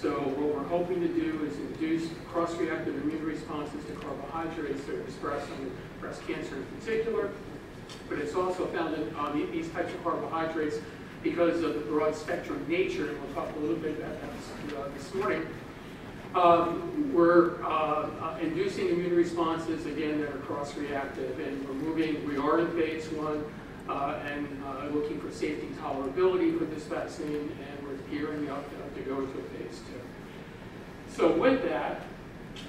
So what we're hoping to do is induce cross-reactive immune responses to carbohydrates that are expressed on breast cancer in particular. But it's also found in these types of carbohydrates because of the broad spectrum nature, and we'll talk a little bit about that this morning. We're inducing immune responses, again, that are cross-reactive, and we are in phase 1 and looking for safety and tolerability for this vaccine, and we're gearing up to go to phase 2. So with that,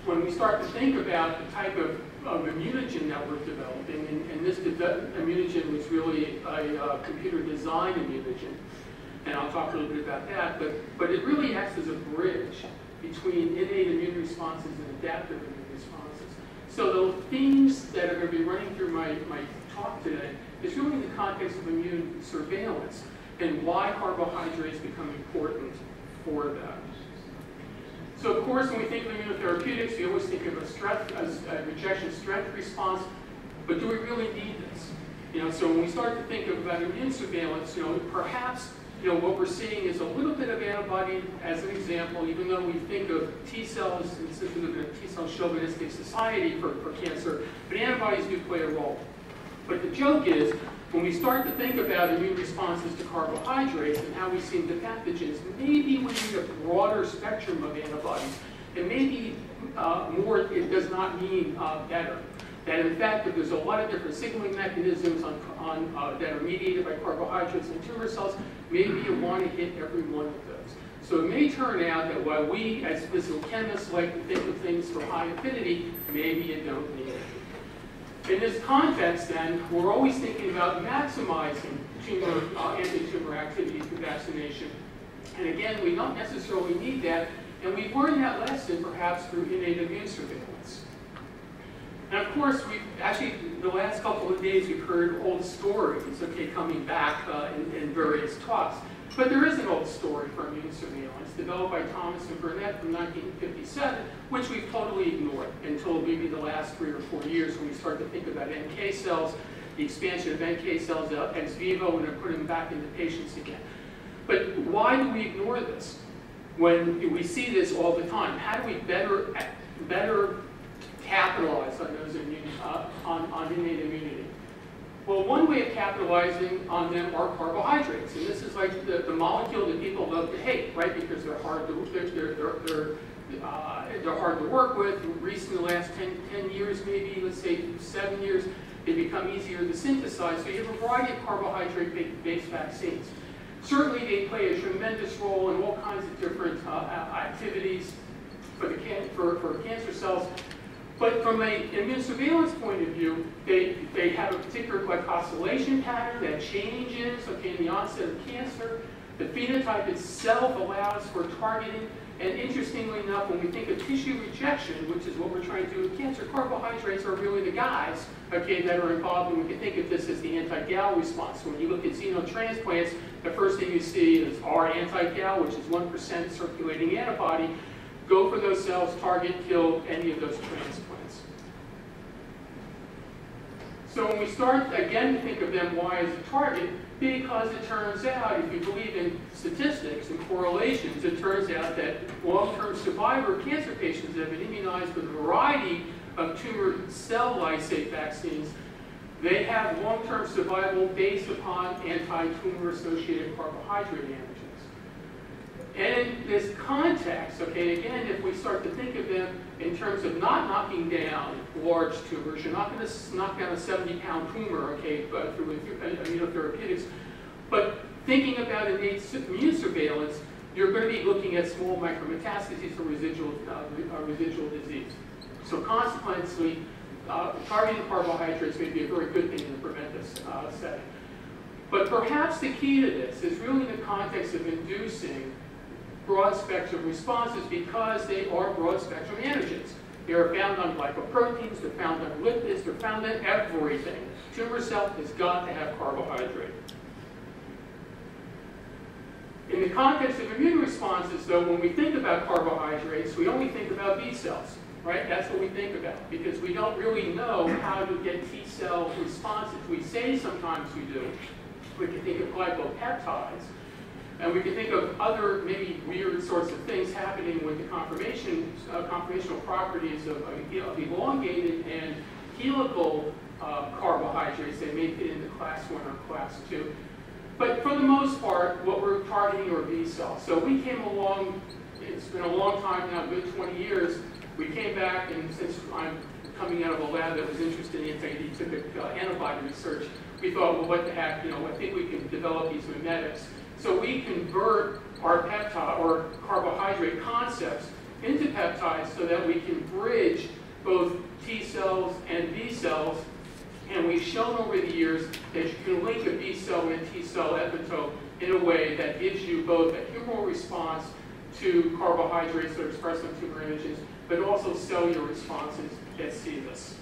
when we start to think about the type of immunogen that we're developing, and this immunogen was really a computer-designed immunogen, and I'll talk a little bit about that, but it really acts as a bridge between innate immune responses and adaptive immune responses. So the themes that are going to be running through my talk today is really in the context of immune surveillance and why carbohydrates become important for that. So of course, when we think of immunotherapeutics, we always think of a rejection strength response, but do we really need this? So when we start to think about immune surveillance, perhaps what we're seeing is a little bit of antibody as an example, even though we think of T cells, and since we live in a T cell chauvinistic society for cancer, but antibodies do play a role. But the joke is, when we start to think about immune responses to carbohydrates and how we see them to pathogens, maybe we need a broader spectrum of antibodies, and maybe more, it does not mean better. That in fact, that there's a lot of different signaling mechanisms that are mediated by carbohydrates in tumor cells, maybe you want to hit every one of those. So it may turn out that while we, as physical chemists, like to think of things for high affinity, maybe you don't need it. In this context, then, we're always thinking about maximizing anti-tumor activity through vaccination. And again, we don't necessarily need that, and we've learned that lesson perhaps through innate immune surveillance. And of course, the last couple of days, we've heard old stories, coming back in various talks. But there is an old story for immune surveillance developed by Thomas and Burnett from 1957, which we've totally ignored until maybe the last 3 or 4 years when we start to think about NK cells, the expansion of NK cells ex vivo, and then putting them back into patients again. But why do we ignore this when we see this all the time? How do we better capitalize on those on innate immunity? Well, one way of capitalizing on them are carbohydrates, and this is like the molecule that people love to hate, right? Because they're hard to work with. Recently, the last 10 years, maybe let's say 7 years, they become easier to synthesize. So you have a variety of carbohydrate-based vaccines. Certainly, they play a tremendous role in all kinds of different activities for cancer cells. But from an immune surveillance point of view, they have a particular glycosylation pattern that changes in the onset of cancer. The phenotype itself allows for targeting. And interestingly enough, when we think of tissue rejection, which is what we're trying to do with cancer, carbohydrates are really the guys that are involved. And we can think of this as the anti-gal response. So when you look at xenotransplants, the first thing you see is our anti-gal, which is 1% circulating antibody. Go for those cells, target, kill any of those transplants. So when we start, again, to think of them, why as a target? Because it turns out, if you believe in statistics and correlations, it turns out that long-term survivor cancer patients that have been immunized with a variety of tumor cell lysate vaccines, they have long-term survival based upon anti-tumor-associated carbohydrate antigens. And in this context, again, if we start to think of them in terms of not knocking down large tumors, you're not going to knock down a 70-pound tumor, through immunotherapeutics, but thinking about innate immune surveillance, you're going to be looking at small micrometastases or residual disease. So consequently, targeting carbohydrates may be a very good thing to prevent this setting. But perhaps the key to this is really in the context of inducing broad spectrum responses because they are broad spectrum antigens. They are found on glycoproteins, they're found on lipids, they're found in everything. Tumor cell has got to have carbohydrate. In the context of immune responses, though, when we think about carbohydrates, we only think about B cells, right? That's what we think about because we don't really know how to get T cell responses. We say sometimes we do. We can think of glycopeptides. And we can think of other maybe weird sorts of things happening with the conformational properties of elongated and helical carbohydrates that may fit into class 1 or class 2. But for the most part, what we're targeting are B cells. So we came along, it's been a long time now, good 20 years. We came back, and since I'm coming out of a lab that was interested in anti-atypic antibody research, we thought, well, what the heck, I think we can develop these mimetics. So we convert our peptide or carbohydrate concepts into peptides so that we can bridge both T cells and B cells. And we've shown over the years that you can link a B cell and a T cell epitope in a way that gives you both a humoral response to carbohydrates that are expressed on tumor images, but also cellular responses that see this.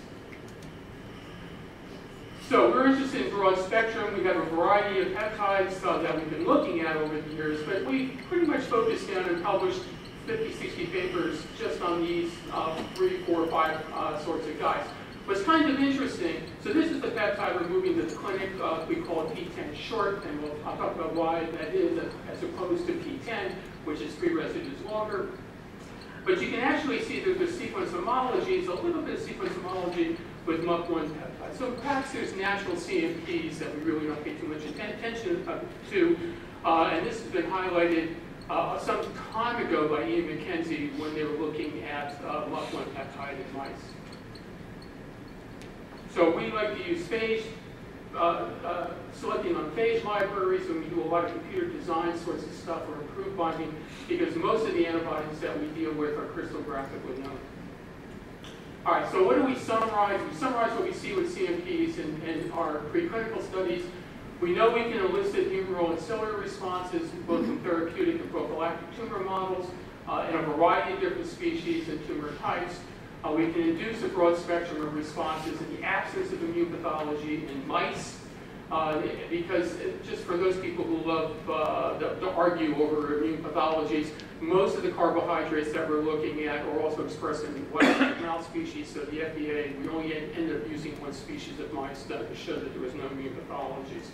So we're interested in broad spectrum. We have a variety of peptides that we've been looking at over the years, but we pretty much focused down and published 50, 60 papers just on these 3, 4, 5 sorts of guys. What's kind of interesting, so this is the peptide we're moving to the clinic. We call it P10 short, and I'll talk about why that is as opposed to P10, which is 3 residues longer. But you can actually see that the sequence homology is a little bit of sequence homology with MUC1 peptide. So perhaps there's natural CMPs that we really don't pay too much attention to, and this has been highlighted some time ago by Ian McKenzie when they were looking at MUC1 peptide in mice. So we like to use phage, selecting on phage libraries, and we do a lot of computer design sorts of stuff or improved binding, because most of the antibodies that we deal with are crystallographically known. All right, so what do we summarize? We summarize what we see with CMPs in our preclinical studies. We know we can elicit humoral and cellular responses, both from therapeutic and prophylactic tumor models, in a variety of different species and tumor types. We can induce a broad spectrum of responses in the absence of immune pathology in mice, because just for those people who love to argue over immune pathologies, most of the carbohydrates that we're looking at are also expressed in wild mouse species, so the FDA, we only ended up using 1 species of mice to show that there was no immune pathologies.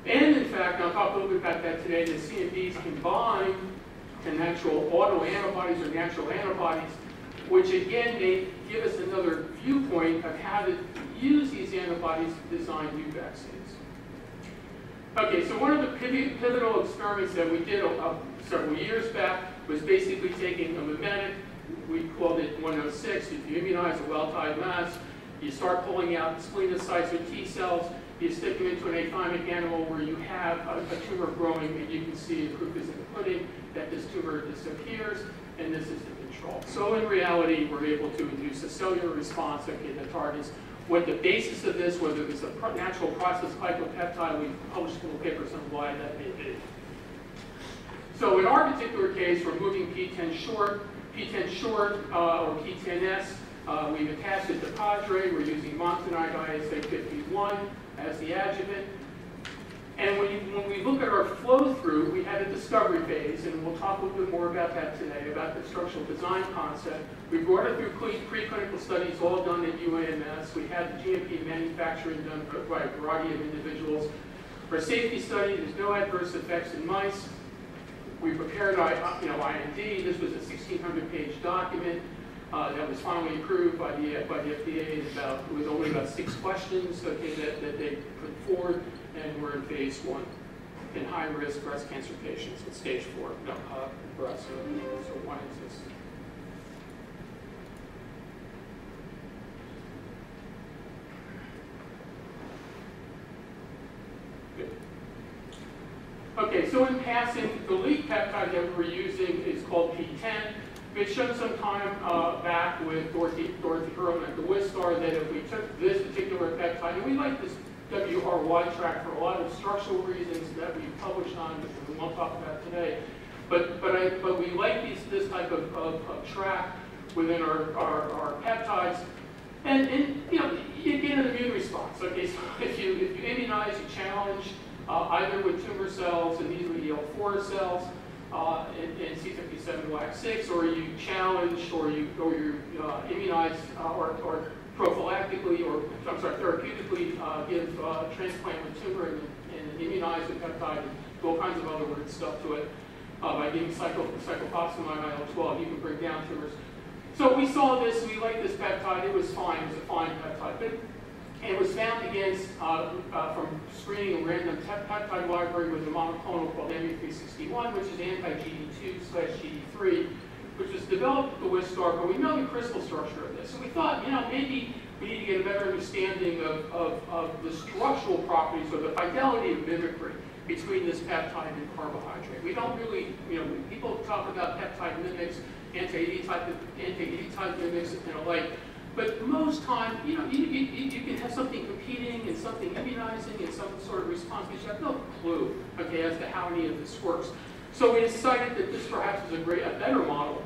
And in fact, I'll talk a little bit about that today, the CMPs can bind to natural autoantibodies or natural antibodies, which again, they give us another viewpoint of how to use these antibodies to design new vaccines. Okay, so one of the pivotal experiments that we did several years back was basically taking a mimetic, we called it 106. If you immunize a well-tied mouse, you start pulling out splenocytes or T cells, you stick them into an athymic animal where you have a tumor growing, and you can see, the proof is in the pudding, that this tumor disappears, and this is the control. So in reality, we're able to induce a cellular response, okay, that targets what the basis of this, whether it's a natural process glycopeptide. We've published little papers on why that may be. So in our particular case, we're moving P10 short, or P10S. We've attached it to Padre. We're using montanide ISA51 as the adjuvant. And when we look at our flow through, we had a discovery phase, and we'll talk a little bit more about that today, about the structural design concept. We brought it through preclinical studies, all done at UAMS. We had the GMP manufacturing done by a variety of individuals. For a safety study, there's no adverse effects in mice. We prepared IND. This was a 1,600-page document that was finally approved by the FDA with only about 6 questions, okay, that they put forward. And we're in phase 1 in high-risk breast cancer patients with stage 4 breast. So 1 is this. Good. Okay, so in passing, the lead peptide that we're using is called P10. We've shown some time back with Dorothy Hurlman at the Wistar that if we took this particular peptide, and we like this WRY track for a lot of structural reasons that we published on, which we won't talk about today. But we like this type of track within our peptides, and you get an immune response. Okay, so if you immunize, you challenge either with tumor cells, and these are EL4 cells, in C57-WAC6, or you challenge, or you immunize or prophylactically, or I'm sorry, therapeutically give transplant with tumor and immunize with peptide and all kinds of other weird stuff to it. By giving cyclophosphamide IL-12, you can bring down tumors. So we saw this, we liked this peptide, it was fine, it was a fine peptide. But it was found against, from screening a random peptide library with a monoclonal called ME361, which is anti-GD2/GD3, which was developed at the Wistar, but we know the crystal structure of this. So we thought, maybe we need to get a better understanding of the structural properties or the fidelity of mimicry between this peptide and carbohydrate. We don't really, people talk about peptide mimics, anti-AD type mimics and the like, but most time, you can have something competing and something immunizing and some sort of response, but you have no clue, okay, as to how any of this works. So we decided that this perhaps is a better model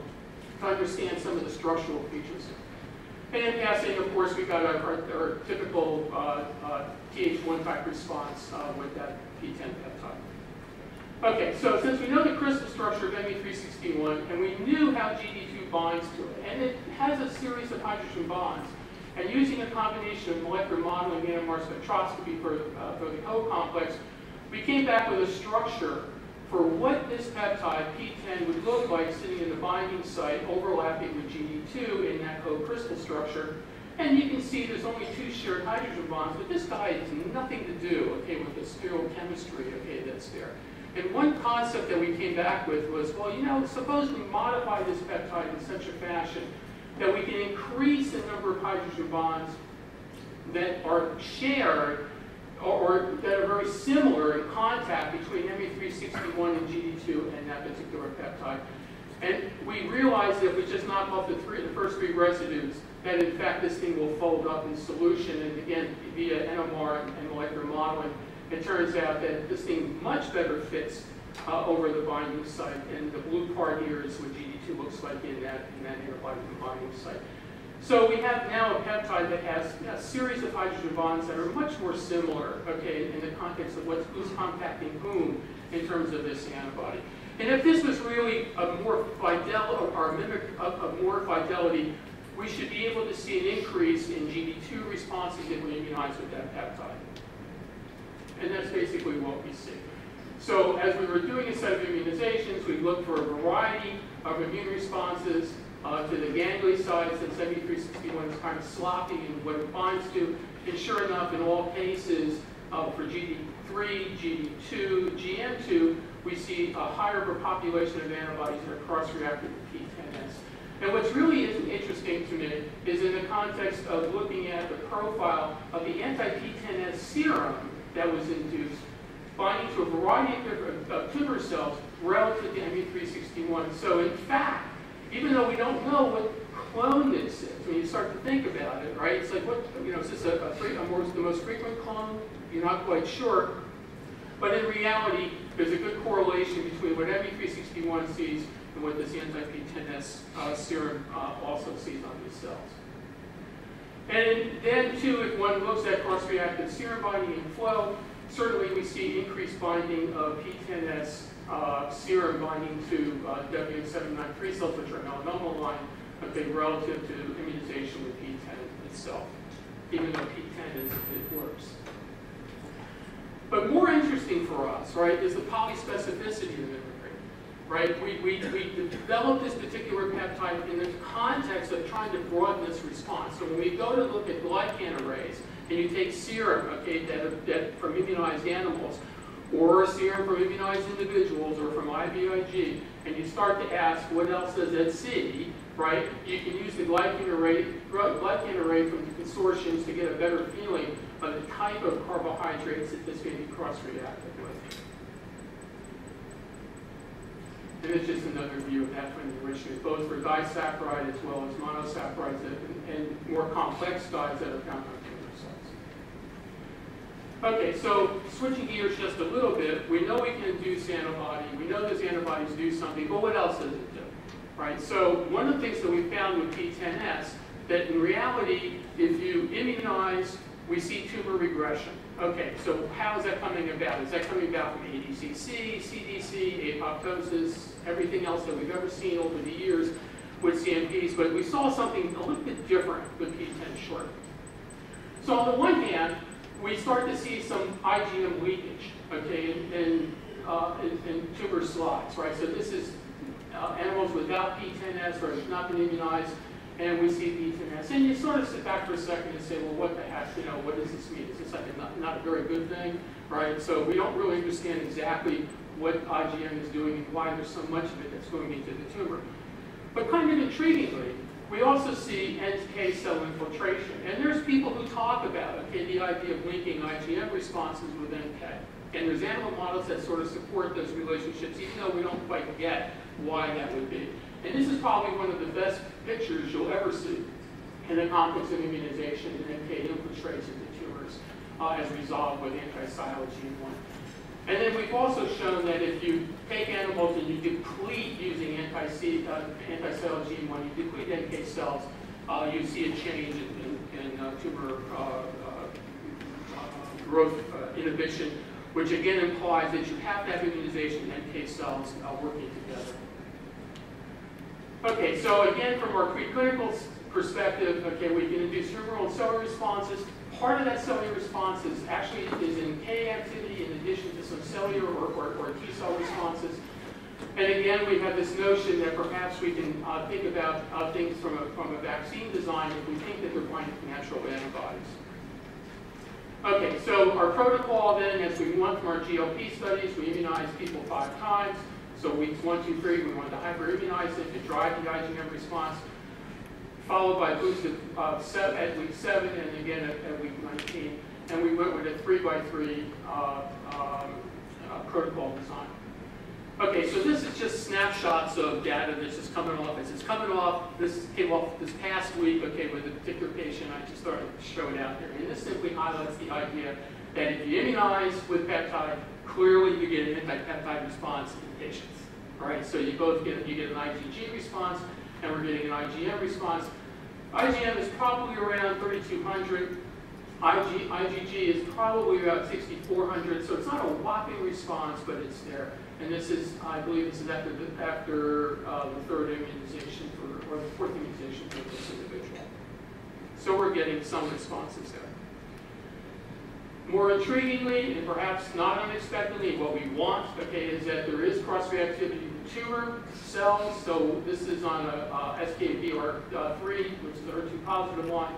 to understand some of the structural features. And in passing, of course, we got our typical Th1 type response with that P10 peptide. Okay, so since we know the crystal structure of ME361, and we knew how GD2 binds to it, and it has a series of hydrogen bonds, and using a combination of molecular modeling and NMR spectroscopy for the co-complex, we came back with a structure for what this peptide, P10, would look like sitting in the binding site overlapping with GD2 in that co-crystal structure. And you can see there's only 2 shared hydrogen bonds, but this guy has nothing to do, okay, with the stereochemistry, okay, that's there. And one concept that we came back with was, well, suppose we modify this peptide in such a fashion that we can increase the number of hydrogen bonds that are shared or that are very similar in contact between ME361 and GD2 and that particular peptide. And we realized that if we just knock off the first 3 residues, that in fact this thing will fold up in solution, and again, via NMR and molecular modeling, it turns out that this thing much better fits over the binding site, and the blue part here is what GD2 looks like in that antibody binding site. So we have now a peptide that has a series of hydrogen bonds that are much more similar, okay, in the context of who's compacting whom in terms of this antibody. And if this was really a more fidelity, we should be able to see an increase in GD2 responses if we immunize with that peptide. And that's basically what we see. So as we were doing a set of immunizations, we looked for a variety of immune responses to the ganglioside, since ME361 is kind of sloppy in what it binds to. And sure enough, in all cases, for GD3, GD2, GM2, we see a higher population of antibodies that are cross-reactive to P10S. And what's really interesting to me is in the context of looking at the profile of the anti-P10S serum that was induced, binding to a variety of different tumor cells relative to ME361. So in fact, even though we don't know what clone this is, when you start to think about it, right? It's like, is this the most frequent clone? You're not quite sure. But in reality, there's a good correlation between what ME361 sees and what this anti-P10S serum also sees on these cells. And then, too, if one looks at cross-reactive serum binding and flow, certainly we see increased binding of P10S serum binding to W793 cells, which are melanoma line, okay, relative to immunization with P10 itself, even though P10 it works. But more interesting for us, right, is the polyspecificity of mimicry, right? We developed this particular peptide in the context of trying to broaden this response. So when we go to look at glycan arrays, and you take serum, okay, that from immunized animals, or serum from immunized individuals, or from IVIG, and you start to ask, what else does it see, right? You can use the glycan array from the consortiums to get a better feeling of the type of carbohydrates that this may be cross-reactive with. And it's just another view of that from the enrichment, both for disaccharide as well as monosaccharides and more complex dyes that are found on tumor cells. Okay, so switching gears just a little bit, we know we can induce antibody. We know those antibodies do something, but what else does it do? Right? So one of the things that we found with P10S, that in reality, if you immunize, we see tumor regression. Okay, so how is that coming about? Is that coming about from ADCC, CDC, apoptosis, everything else that we've ever seen over the years with CMPs? But we saw something a little bit different with P10 short. So on the one hand, we start to see some IgM leakage, okay, and in tumor slides, right? So this is animals without P10S or not been immunized, and we see P10S. And you sort of sit back for a second and say, well, what the heck, what does this mean? Is this like not a very good thing, right? So we don't really understand exactly what IgM is doing and why there's so much of it that's going into the tumor. But kind of intriguingly, we also see NK cell infiltration. And there's people who talk about, okay, the idea of linking IgM responses with NK. And there's animal models that sort of support those relationships, even though we don't quite get why that would be. And this is probably one of the best pictures you'll ever see in the context of immunization and NK infiltrates into tumors as resolved with anti-sialyl-Gene 1. And then we've also shown that if you take animals and you deplete using anti-sialyl-Gene 1, you deplete NK cells, you see a change in tumor growth inhibition, which again implies that you have to have immunization and NK cells working together. Okay, so again, from our preclinical perspective, okay, we can induce humoral and cellular responses. Part of that cellular response is actually NK activity in addition to some cellular or T cell responses. And again, we have this notion that perhaps we can think about things from a vaccine design if we think that they're binding to natural antibodies. Okay, so our protocol then, as we went from our GLP studies, we immunized people 5 times. So weeks 1, 2, 3, we wanted to hyperimmunize it to drive the IgM response, followed by boost at week 7 and again at week 19. And we went with a 3x3 protocol design. Okay, so this is just snapshots of data that's just coming off. It's coming off, this came off this past week, okay, with a particular patient. I just started to show it out there. And this simply highlights the idea that if you immunize with peptide, clearly you get an anti-peptide response in patients. All right, so you both get an IgG response, and we're getting an IgM response. IgM is probably around 3,200. IgG is probably about 6,400. So it's not a whopping response, but it's there. And this is, I believe, this is after the 3rd immunization or the 4th immunization for this individual. So we're getting some responses there. More intriguingly, and perhaps not unexpectedly, what we want, okay, is that there is cross-reactivity with tumor cells. So this is on a SKVR3, which is the HER2 positive one.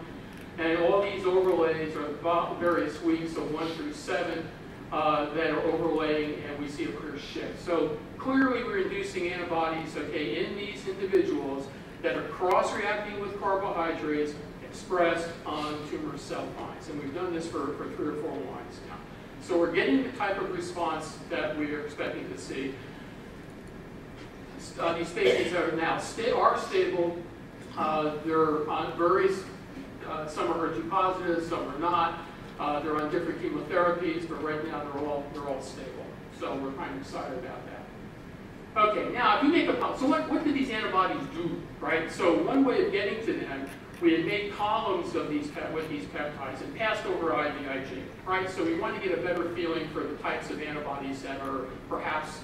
And all these overlays are various weeks, so 1 through 7, that are overlaying, and we see a clear shift. So clearly we're inducing antibodies, okay, in these individuals that are cross-reacting with carbohydrates expressed on tumor cell lines. And we've done this for 3 or 4 lines now. So we're getting the type of response that we are expecting to see. These patients are now stable. They're on various, some are HER2 positive, some are not. They're on different chemotherapies, but right now they're all stable. So we're kind of excited about that. Okay, now if you make a, so what do these antibodies do, right? So one way of getting to them, we had made columns of these with these peptides and passed over IVIG, right? So we want to get a better feeling for the types of antibodies that are perhaps,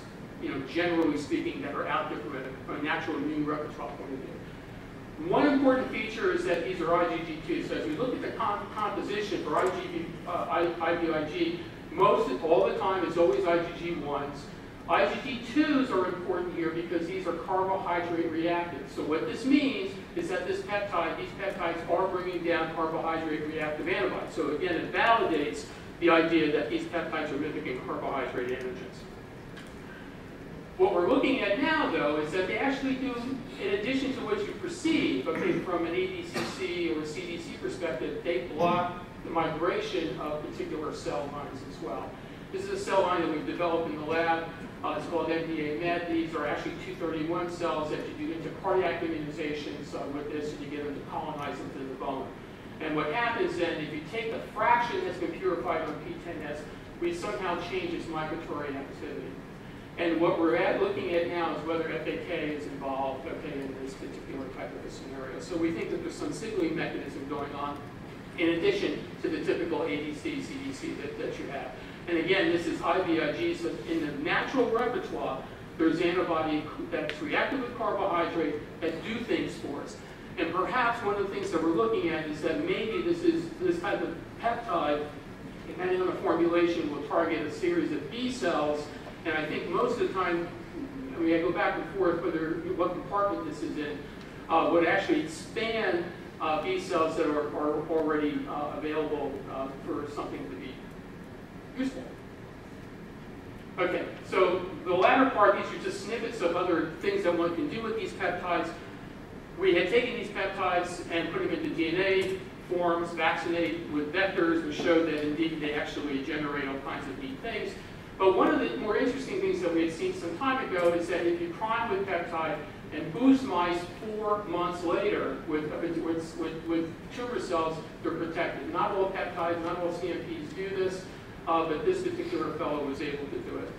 generally speaking, that are out there from a natural immune repertoire point of view. One important feature is that these are IgG2. So as we look at the composition for IVIG, all the time it's always IgG1s. IgG2s are important here because these are carbohydrate reactive. So what this means is that these peptides are bringing down carbohydrate reactive antibodies. So again, it validates the idea that these peptides are mimicking carbohydrate antigens. What we're looking at now, though, is that they actually do, in addition to what you perceive, okay, from an ADCC or a CDC perspective, they block the migration of particular cell lines as well. This is a cell line that we've developed in the lab. It's called MDA-MET. These are actually 231 cells that you do into cardiac immunizations with this, and you get them to colonize into the bone. And what happens then, if you take the fraction that's been purified on P10S, we somehow change its migratory activity. And what we're looking at now is whether FAK is involved, okay, in this particular type of a scenario. So we think that there's some signaling mechanism going on in addition to the typical ADC, CDC that you have. And again, this is IVIG, so in the natural repertoire, there's antibody that's reactive with carbohydrate that do things for us. And perhaps one of the things that we're looking at is that maybe this type of peptide, depending on the formulation, will target a series of B cells, And I think most of the time, I mean, I go back and forth whether what compartment this is in, would actually expand B cells that are already available for something to be useful. Okay, so the latter part, these are just snippets of other things that one can do with these peptides. We had taken these peptides and put them into DNA forms, vaccinate with vectors, and showed that indeed they actually generate all kinds of neat things. But one of the more interesting things that we had seen some time ago is that if you prime with peptide and boost mice 4 months later with tumor cells, they're protected. Not all peptides, not all CMPs do this, but this particular fellow was able to do it.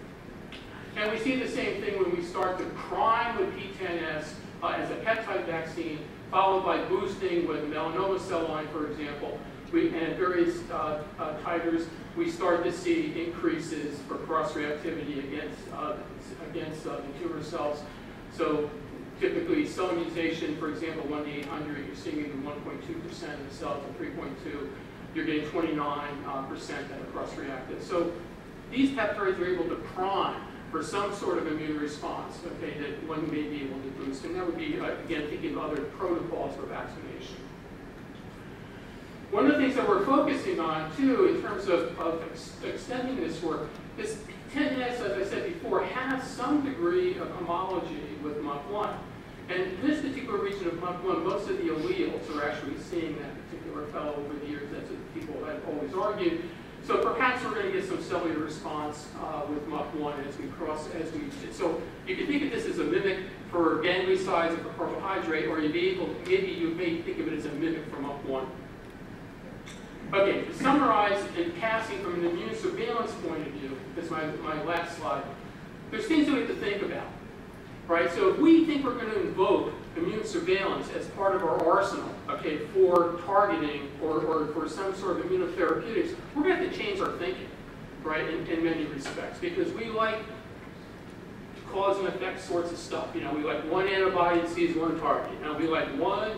And we see the same thing when we start to prime with P10S as a peptide vaccine, followed by boosting with melanoma cell line, for example. And at various titers, we start to see increases for cross-reactivity against the tumor cells. So typically, cell immunization, for example, 1 to 800, you're seeing even 1.2% of the cells, and 3.2, you're getting 29% that are cross-reactive. So these peptides are able to prime for some sort of immune response, okay, that one may be able to boost. And that would be, again, thinking of other protocols for vaccination. One of the things that we're focusing on, too, in terms of extending this work, this 10S, as I said before, has some degree of homology with MUC1. And this particular region of MUC1, most of the alleles are actually seeing that particular fellow over the years. That's what people have always argued. So perhaps we're going to get some cellular response with MUC1 as we cross, so you can think of this as a mimic for gangliosides of a carbohydrate, or maybe you may think of it as a mimic for MUC1. Okay, to summarize and passing from an immune surveillance point of view, this is my last slide, there's things that we have to think about, right? So if we think we're going to invoke immune surveillance as part of our arsenal, okay, for targeting or for some sort of immunotherapeutics, we're going to have to change our thinking, right, in many respects, because we like cause and effect sorts of stuff. You know, we like one antibody that sees one target. You know, we like one,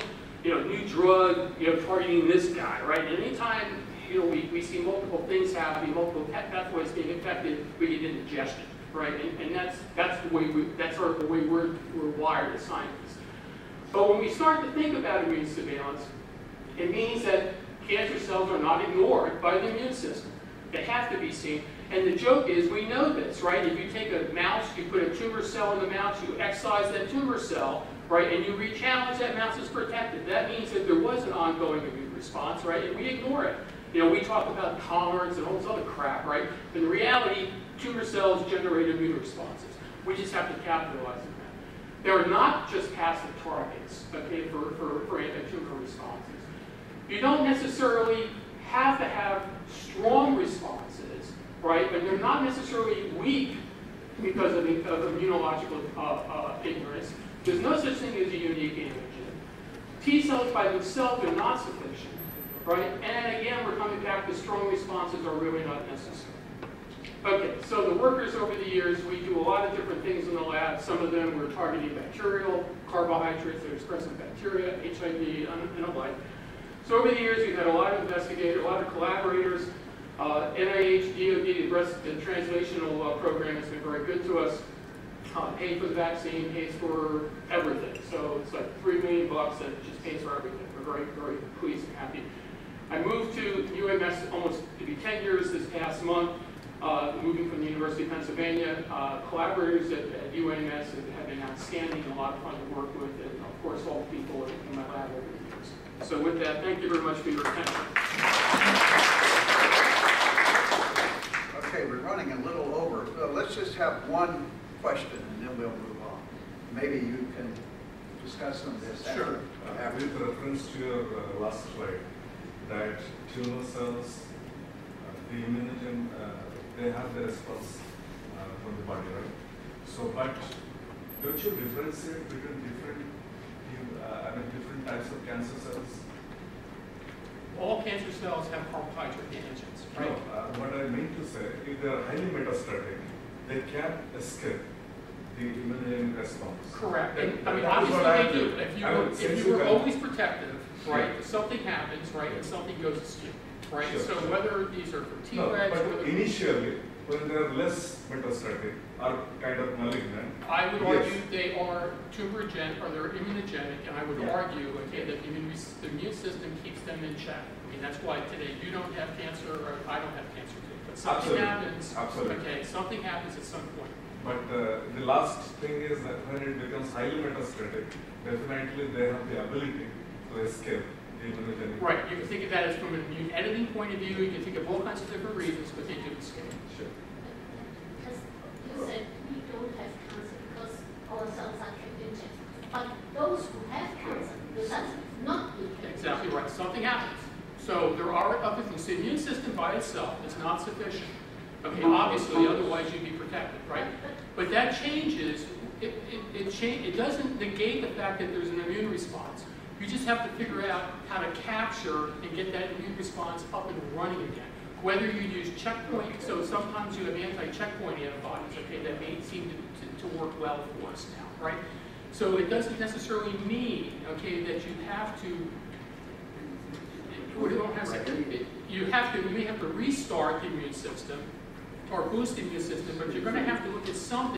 new drug, targeting this guy, right? And anytime, we see multiple things happening, multiple pathways being affected, we get indigestion, right? And that's the way the way we're wired as scientists. But when we start to think about immune surveillance, it means that cancer cells are not ignored by the immune system. They have to be seen. And the joke is, we know this, right? If you take a mouse, you put a tumor cell in the mouse, you excise that tumor cell, right, and you re-challenge that mouse is protected. That means that there was an ongoing immune response, right, and we ignore it. We talk about tolerance and all this other crap, right? But in reality, tumor cells generate immune responses. We just have to capitalize on that. They're not just passive targets, okay, for anti-tumor responses. You don't necessarily have to have strong responses, right, but they're not necessarily weak because of immunological ignorance. There's no such thing as a unique antigen. T cells by themselves are not sufficient, right? And again, we're coming back to strong responses are really not necessary. Okay, so the workers over the years, we do a lot of different things in the lab. Some of them we're targeting bacterial carbohydrates that are expressed in bacteria, HIV, and the like. So over the years, we've had a lot of investigators, a lot of collaborators. NIH, DoD, the translational program has been very good to us. Paid for the vaccine, pays for everything. So it's like $3 million that just pays for everything. We're very, very pleased and happy. I moved to UMS almost to be 10 years this past month, moving from the University of Pennsylvania. Collaborators at UMS have been outstanding and a lot of fun to work with, and of course all the people in my lab over the years. So with that, thank you very much for your attention. Okay, we're running a little over, so let's just have one question and then we'll move on. Maybe you can discuss some of this. Sure. With reference to your last slide, that tumor cells, the immunogen, they have the response from the body, right? So, but don't you differentiate between different types of cancer cells? All cancer cells have carbohydrate antigens, right? No, what I mean to say, if they are highly metastatic, they can't escape the immune response. Correct. And, I mean, obviously they do. If you were always protective, right, if something happens, right, and something goes askew, right? Sure, so sure. Whether these are for Tregs, no, but initially, when they are less metastatic or kind of malignant. I would Yes. argue they are tumorigenic or they're immunogenic, and I would argue, okay, that the immune system keeps them in check. I mean, that's why today you don't have cancer, or I don't have cancer too. But something happens. Absolutely. Okay, something happens at some point. But the last thing is that when it becomes highly metastatic, definitely they have the ability to escape the immunogenic. Right. You can think of that as from an immune editing point of view. You can think of all kinds of different reasons, but they do escape. Sure. Because you said we don't have cancer because our cells are kept in check. But those who have cancer, the cells not be kept in check. Exactly right. Something happens. So there are other things. The immune system by itself is not sufficient. Okay, obviously, otherwise you'd be protected, right? But that changes. It doesn't negate the fact that there's an immune response. You just have to figure out how to capture and get that immune response up and running again. Whether you use checkpoint, so sometimes you have anti-checkpoint antibodies, okay, that may seem to work well for us now, right? So it doesn't necessarily mean, okay, that you have to. You may have to restart the immune system or boost the immune system, but you're going to have to look at something.